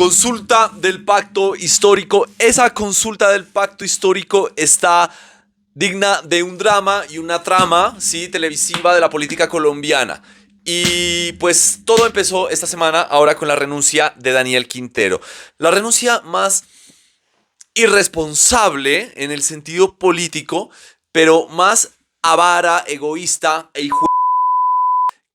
Consulta del pacto histórico. Esa consulta del pacto histórico está digna de un drama y una trama, ¿sí?, televisiva de la política colombiana. Y pues todo empezó esta semana ahora con la renuncia de Daniel Quintero. La renuncia más irresponsable en el sentido político, pero más avara, egoísta e hijo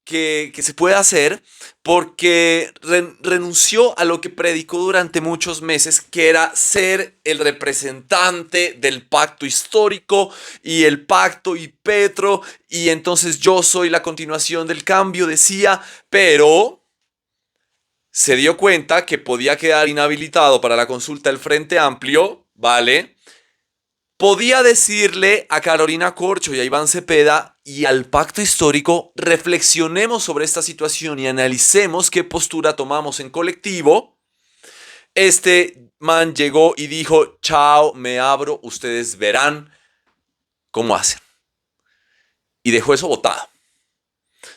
que se puede hacer, porque renunció a lo que predicó durante muchos meses, que era ser el representante del pacto histórico y el pacto y Petro, y entonces yo soy la continuación del cambio, decía, pero se dio cuenta que podía quedar inhabilitado para la consulta del Frente Amplio, ¿vale? Podía decirle a Carolina Corcho y a Iván Cepeda y al pacto histórico: reflexionemos sobre esta situación y analicemos qué postura tomamos en colectivo. Este man llegó y dijo: chao, me abro, ustedes verán cómo hacen. Y dejó eso botado.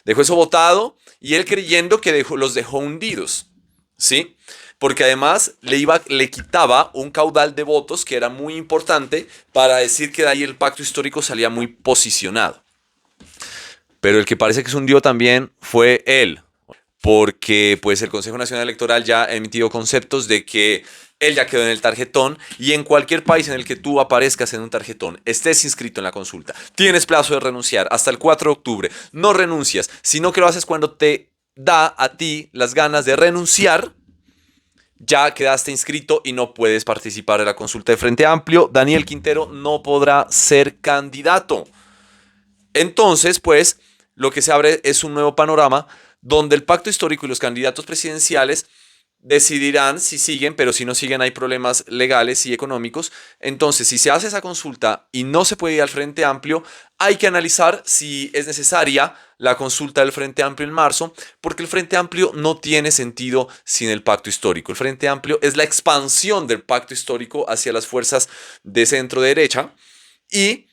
Dejó eso botado y él creyendo que los dejó hundidos, ¿sí? Porque además le quitaba un caudal de votos que era muy importante para decir que de ahí el pacto histórico salía muy posicionado. Pero el que parece que se hundió también fue él, porque pues el Consejo Nacional Electoral ya ha emitido conceptos de que él ya quedó en el tarjetón, y en cualquier país en el que tú aparezcas en un tarjetón, estés inscrito en la consulta, tienes plazo de renunciar hasta el 4 de octubre. No renuncias, sino que lo haces cuando te da a ti las ganas de renunciar. Ya quedaste inscrito y no puedes participar de la consulta de Frente Amplio. Daniel Quintero no podrá ser candidato. Entonces, pues, lo que se abre es un nuevo panorama donde el pacto histórico y los candidatos presidenciales decidirán si siguen, pero si no siguen hay problemas legales y económicos. Entonces, si se hace esa consulta y no se puede ir al Frente Amplio, hay que analizar si es necesaria la consulta del Frente Amplio en marzo, porque el Frente Amplio no tiene sentido sin el pacto histórico. El Frente Amplio es la expansión del pacto histórico hacia las fuerzas de centro derecha, y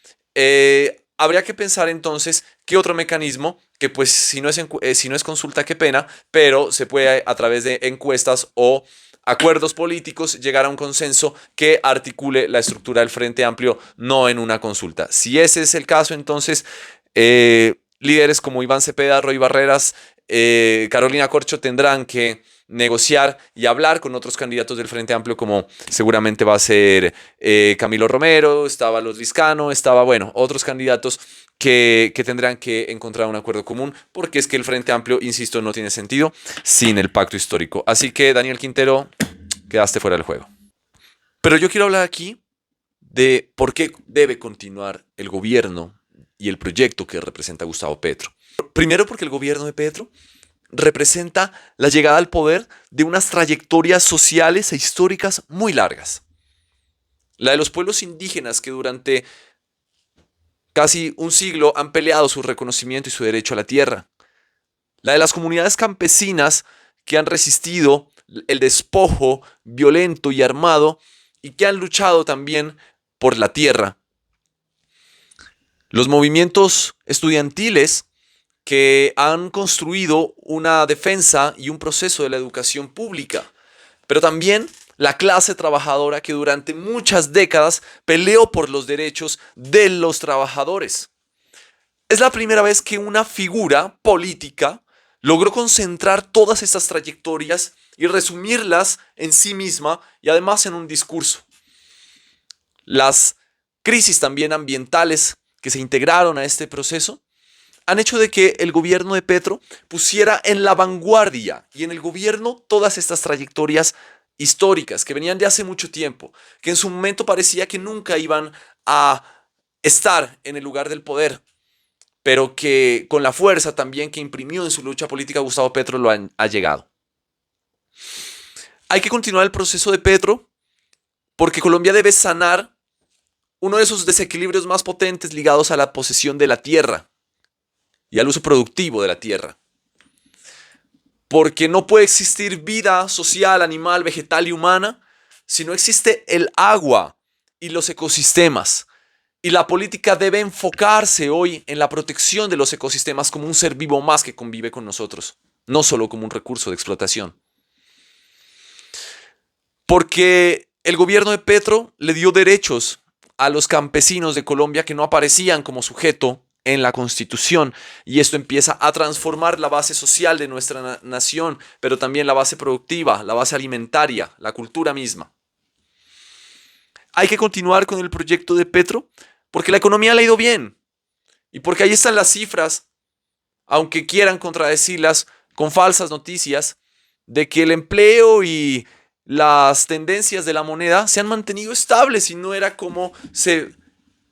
habría que pensar entonces qué otro mecanismo, que pues si no es consulta, qué pena, pero se puede a través de encuestas o acuerdos políticos llegar a un consenso que articule la estructura del Frente Amplio, no en una consulta. Si ese es el caso, entonces líderes como Iván Cepeda, Roy Barreras, Carolina Corcho tendrán que negociar y hablar con otros candidatos del Frente Amplio, como seguramente va a ser Camilo Romero, estaba Los Liscano, estaba, bueno, otros candidatos que tendrán que encontrar un acuerdo común, porque es que el Frente Amplio, insisto, no tiene sentido sin el pacto histórico. Así que, Daniel Quintero, quedaste fuera del juego. Pero yo quiero hablar aquí de por qué debe continuar el gobierno y el proyecto que representa Gustavo Petro. Primero, porque el gobierno de Petro representa la llegada al poder de unas trayectorias sociales e históricas muy largas. La de los pueblos indígenas, que durante casi un siglo han peleado su reconocimiento y su derecho a la tierra. La de las comunidades campesinas, que han resistido el despojo violento y armado y que han luchado también por la tierra. Los movimientos estudiantiles, que han construido una defensa y un proceso de la educación pública, pero también la clase trabajadora, que durante muchas décadas peleó por los derechos de los trabajadores. Es la primera vez que una figura política logró concentrar todas estas trayectorias y resumirlas en sí misma, y además en un discurso. Las crisis también ambientales que se integraron a este proceso han hecho de que el gobierno de Petro pusiera en la vanguardia y en el gobierno todas estas trayectorias históricas que venían de hace mucho tiempo, que en su momento parecía que nunca iban a estar en el lugar del poder, pero que con la fuerza también que imprimió en su lucha política Gustavo Petro ha llegado. Hay que continuar el proceso de Petro, porque Colombia debe sanar uno de esos desequilibrios más potentes ligados a la posesión de la tierra y al uso productivo de la tierra. Porque no puede existir vida social, animal, vegetal y humana si no existe el agua y los ecosistemas. Y la política debe enfocarse hoy en la protección de los ecosistemas como un ser vivo más que convive con nosotros, no solo como un recurso de explotación. Porque el gobierno de Petro le dio derechos a los campesinos de Colombia que no aparecían como sujeto en la Constitución, y esto empieza a transformar la base social de nuestra nación, pero también la base productiva, la base alimentaria, la cultura misma. Hay que continuar con el proyecto de Petro porque la economía le ha ido bien y porque ahí están las cifras, aunque quieran contradecirlas con falsas noticias, de que el empleo y las tendencias de la moneda se han mantenido estables y no era como se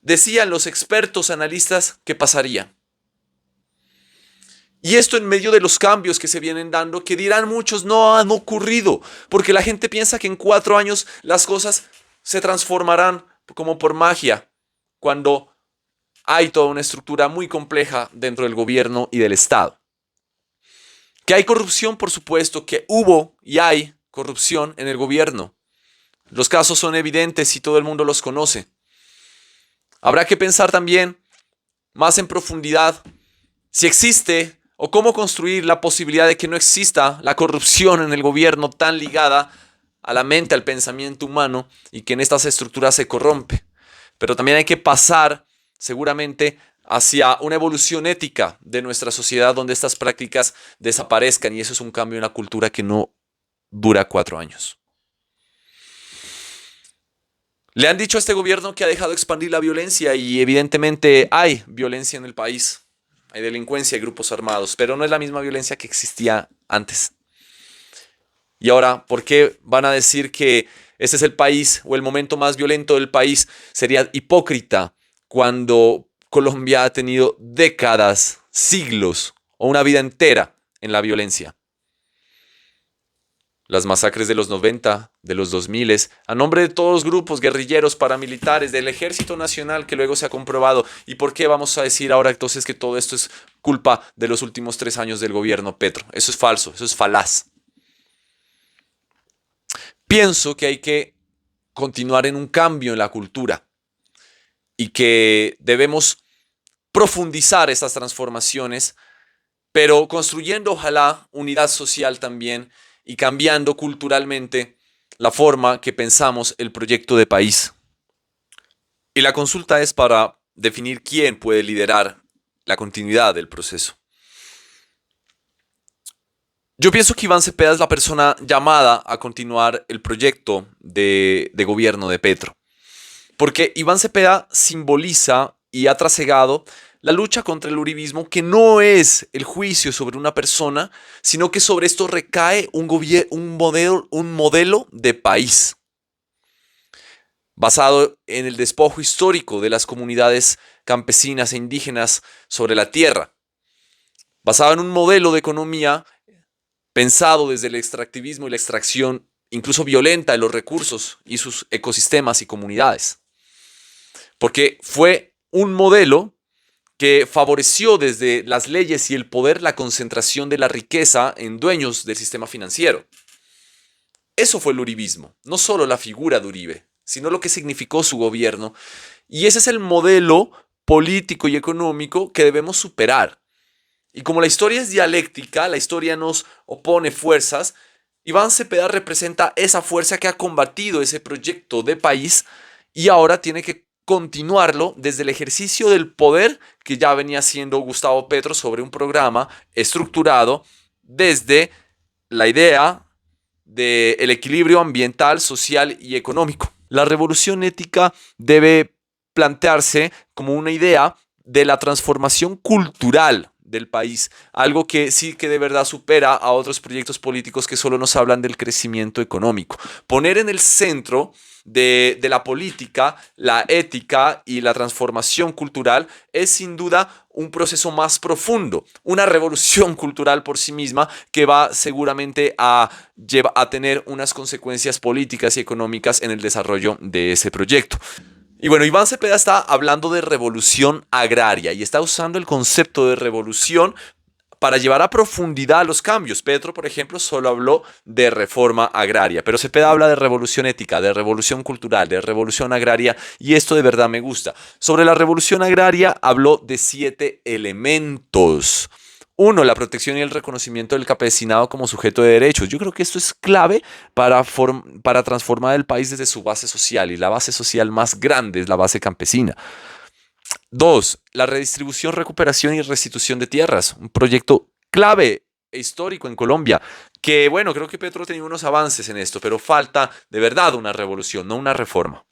decían los expertos analistas que pasaría. Y esto en medio de los cambios que se vienen dando, que dirán muchos no han ocurrido, porque la gente piensa que en 4 años las cosas se transformarán como por magia, cuando hay toda una estructura muy compleja dentro del gobierno y del Estado. Que hay corrupción, por supuesto, que hubo y hay corrupción en el gobierno. Los casos son evidentes y todo el mundo los conoce. Habrá que pensar también más en profundidad si existe o cómo construir la posibilidad de que no exista la corrupción en el gobierno tan ligada a la mente, al pensamiento humano, y que en estas estructuras se corrompe. Pero también hay que pasar seguramente hacia una evolución ética de nuestra sociedad donde estas prácticas desaparezcan, y eso es un cambio en la cultura que no dura 4 años. Le han dicho a este gobierno que ha dejado expandir la violencia y evidentemente hay violencia en el país. Hay delincuencia y grupos armados, pero no es la misma violencia que existía antes. Y ahora, ¿por qué van a decir que este es el país o el momento más violento del país? Sería hipócrita cuando Colombia ha tenido décadas, siglos o una vida entera en la violencia. Las masacres de los 90, de los 2000, a nombre de todos los grupos guerrilleros, paramilitares, del Ejército Nacional, que luego se ha comprobado. ¿Y por qué vamos a decir ahora entonces que todo esto es culpa de los últimos 3 años del gobierno Petro? Eso es falso, eso es falaz. Pienso que hay que continuar en un cambio en la cultura y que debemos profundizar estas transformaciones, pero construyendo ojalá unidad social también y cambiando culturalmente la forma que pensamos el proyecto de país. Y la consulta es para definir quién puede liderar la continuidad del proceso. Yo pienso que Iván Cepeda es la persona llamada a continuar el proyecto de gobierno de Petro, porque Iván Cepeda simboliza y ha trasegado la lucha contra el uribismo, que no es el juicio sobre una persona, sino que sobre esto recae un modelo de país, basado en el despojo histórico de las comunidades campesinas e indígenas sobre la tierra, basado en un modelo de economía pensado desde el extractivismo y la extracción incluso violenta de los recursos y sus ecosistemas y comunidades. Porque fue un modelo que favoreció desde las leyes y el poder la concentración de la riqueza en dueños del sistema financiero. Eso fue el uribismo, no solo la figura de Uribe, sino lo que significó su gobierno. Y ese es el modelo político y económico que debemos superar. Y como la historia es dialéctica, la historia nos opone fuerzas, Iván Cepeda representa esa fuerza que ha combatido ese proyecto de país y ahora tiene que continuarlo desde el ejercicio del poder que ya venía haciendo Gustavo Petro sobre un programa estructurado desde la idea del equilibrio ambiental, social y económico. La revolución ética debe plantearse como una idea de la transformación cultural del país, algo que sí que de verdad supera a otros proyectos políticos que solo nos hablan del crecimiento económico. Poner en el centro de la política la ética y la transformación cultural es sin duda un proceso más profundo, una revolución cultural por sí misma que va seguramente a tener unas consecuencias políticas y económicas en el desarrollo de ese proyecto. Y bueno, Iván Cepeda está hablando de revolución agraria y está usando el concepto de revolución para llevar a profundidad los cambios. Petro, por ejemplo, solo habló de reforma agraria, pero Cepeda habla de revolución ética, de revolución cultural, de revolución agraria, y esto de verdad me gusta. Sobre la revolución agraria habló de 7 elementos. Uno, la protección y el reconocimiento del campesinado como sujeto de derechos. Yo creo que esto es clave para transformar el país desde su base social, y la base social más grande es la base campesina. Dos, la redistribución, recuperación y restitución de tierras. Un proyecto clave e histórico en Colombia, que bueno, creo que Petro ha tenido unos avances en esto, pero falta de verdad una revolución, no una reforma.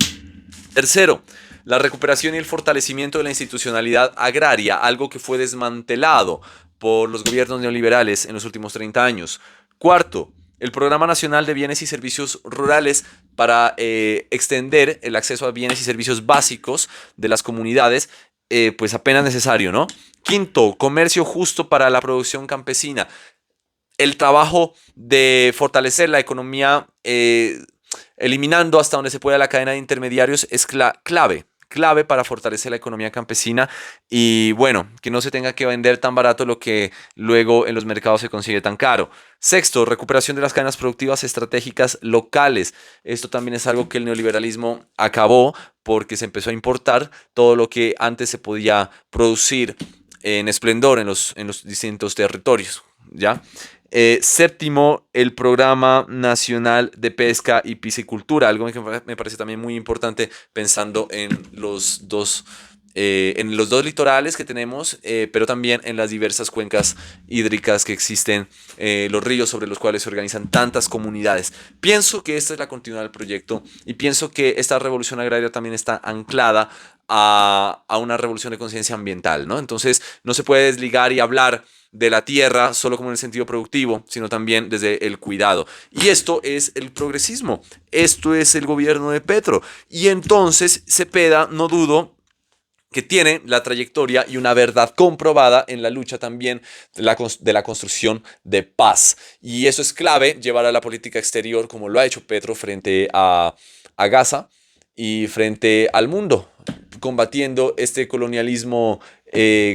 Tercero, la recuperación y el fortalecimiento de la institucionalidad agraria, algo que fue desmantelado por los gobiernos neoliberales en los últimos 30 años. Cuarto, el Programa Nacional de Bienes y Servicios Rurales para extender el acceso a bienes y servicios básicos de las comunidades, pues apenas necesario, ¿no? Quinto, comercio justo para la producción campesina. El trabajo de fortalecer la economía, eliminando hasta donde se pueda la cadena de intermediarios, es clave para fortalecer la economía campesina y bueno, que no se tenga que vender tan barato lo que luego en los mercados se consigue tan caro. Sexto, recuperación de las cadenas productivas estratégicas locales. Esto también es algo que el neoliberalismo acabó porque se empezó a importar todo lo que antes se podía producir en esplendor en los distintos territorios, ¿ya? Séptimo, el Programa Nacional de Pesca y Piscicultura, algo que me parece también muy importante pensando en los dos litorales que tenemos, pero también en las diversas cuencas hídricas que existen, los ríos sobre los cuales se organizan tantas comunidades. Pienso que esta es la continuidad del proyecto y pienso que esta revolución agraria también está anclada a una revolución de conciencia ambiental, ¿no? Entonces no se puede desligar y hablar de la tierra solo como en el sentido productivo, sino también desde el cuidado. Y esto es el progresismo, esto es el gobierno de Petro. Y entonces Cepeda, no dudo que tiene la trayectoria y una verdad comprobada en la lucha también de la construcción de paz. Y eso es clave, llevar a la política exterior como lo ha hecho Petro frente a Gaza y frente al mundo, combatiendo este colonialismo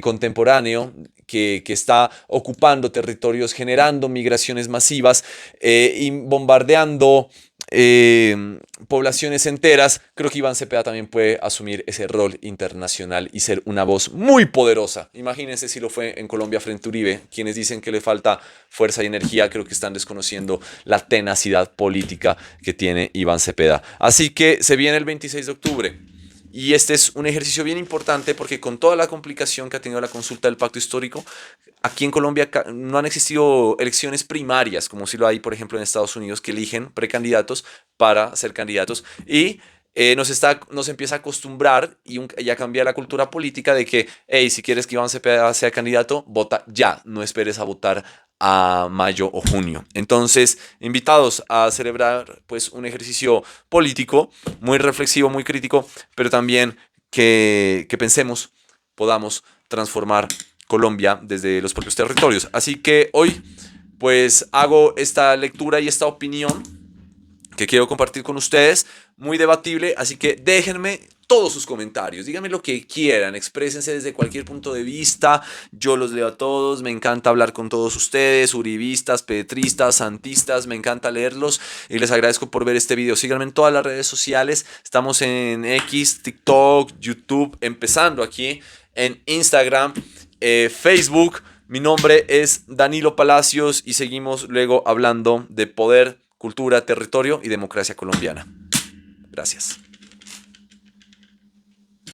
contemporáneo que está ocupando territorios, generando migraciones masivas y bombardeando poblaciones enteras. Creo que Iván Cepeda también puede asumir ese rol internacional y ser una voz muy poderosa. Imagínense si lo fue en Colombia frente a Uribe. Quienes dicen que le falta fuerza y energía, creo que están desconociendo la tenacidad política que tiene Iván Cepeda. Así que se viene el 26 de octubre. Y este es un ejercicio bien importante porque con toda la complicación que ha tenido la consulta del pacto histórico, aquí en Colombia no han existido elecciones primarias, como si lo hay, por ejemplo, en Estados Unidos, que eligen precandidatos para ser candidatos. Y nos empieza a acostumbrar y a cambiar la cultura política de que, hey, si quieres que Iván Cepeda sea candidato, vota ya, no esperes a votar a mayo o junio. Entonces, invitados a celebrar pues un ejercicio político muy reflexivo, muy crítico, pero también que pensemos, podamos transformar Colombia desde los propios territorios. Así que hoy pues hago esta lectura y esta opinión que quiero compartir con ustedes, muy debatible, así que déjenme todos sus comentarios, díganme lo que quieran, exprésense desde cualquier punto de vista, yo los leo a todos, me encanta hablar con todos ustedes, uribistas, petristas, santistas, me encanta leerlos y les agradezco por ver este video. Síganme en todas las redes sociales, estamos en X, TikTok, YouTube, empezando aquí en Instagram, Facebook. Mi nombre es Danilo Palacios y seguimos luego hablando de poder, cultura, territorio y democracia colombiana. Gracias.